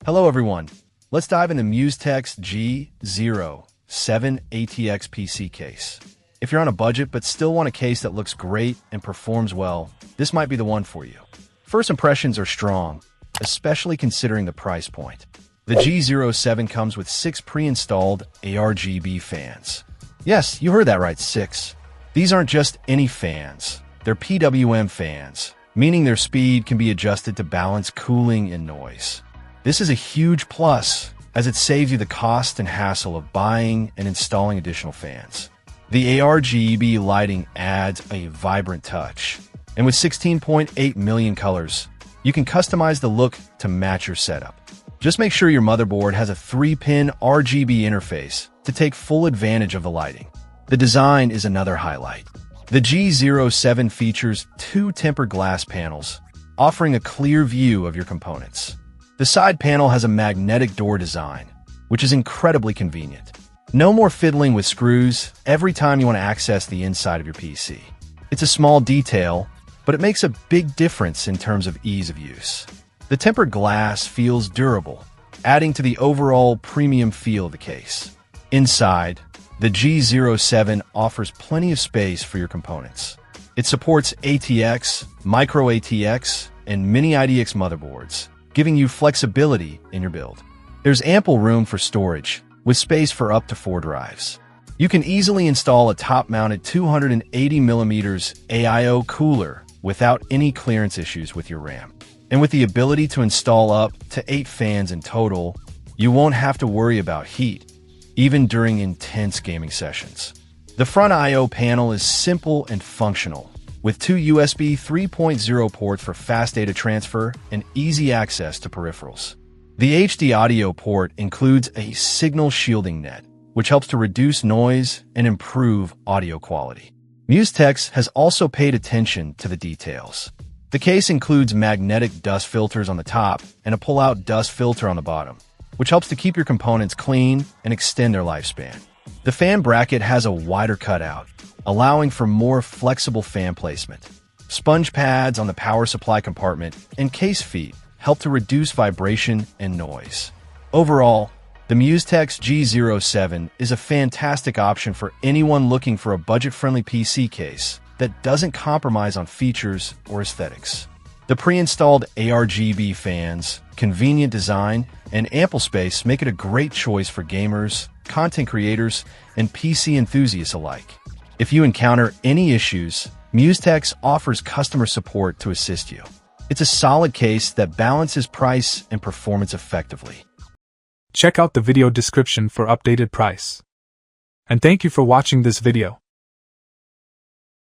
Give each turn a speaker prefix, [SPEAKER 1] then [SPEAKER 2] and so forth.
[SPEAKER 1] Hello everyone, let's dive into MUSETEX G07 ATX PC case. If you're on a budget but still want a case that looks great and performs well, this might be the one for you. First impressions are strong, especially considering the price point. The G07 comes with 6 pre-installed ARGB fans. Yes, you heard that right, 6. These aren't just any fans, they're PWM fans, meaning their speed can be adjusted to balance cooling and noise. This is a huge plus, as it saves you the cost and hassle of buying and installing additional fans. The ARGB lighting adds a vibrant touch, and with 16.8 million colors, you can customize the look to match your setup. Just make sure your motherboard has a 3-pin RGB interface to take full advantage of the lighting. The design is another highlight. The G07 features 2 tempered glass panels, offering a clear view of your components. The side panel has a magnetic door design, which is incredibly convenient. No more fiddling with screws every time you want to access the inside of your PC. It's a small detail, but it makes a big difference in terms of ease of use. The tempered glass feels durable, adding to the overall premium feel of the case. Inside, the G07 offers plenty of space for your components. It supports ATX, micro ATX, and mini IDX motherboards, giving you flexibility in your build. There's ample room for storage, with space for up to 4 drives. You can easily install a top-mounted 280mm AIO cooler without any clearance issues with your RAM. And with the ability to install up to 8 fans in total, you won't have to worry about heat, even during intense gaming sessions. The front I/O panel is simple and functional, with 2 USB 3.0 ports for fast data transfer and easy access to peripherals. The HD audio port includes a signal shielding net, which helps to reduce noise and improve audio quality. MUSETEX has also paid attention to the details. The case includes magnetic dust filters on the top and a pull-out dust filter on the bottom, which helps to keep your components clean and extend their lifespan. The fan bracket has a wider cutout, allowing for more flexible fan placement. Sponge pads on the power supply compartment and case feet help to reduce vibration and noise. Overall, the MUSETEX G07 is a fantastic option for anyone looking for a budget-friendly PC case that doesn't compromise on features or aesthetics. The pre-installed ARGB fans, convenient design, and ample space make it a great choice for gamers, content creators, and PC enthusiasts alike. If you encounter any issues, MUSETEX offers customer support to assist you. It's a solid case that balances price and performance effectively.
[SPEAKER 2] Check out the video description for updated price. And thank you for watching this video.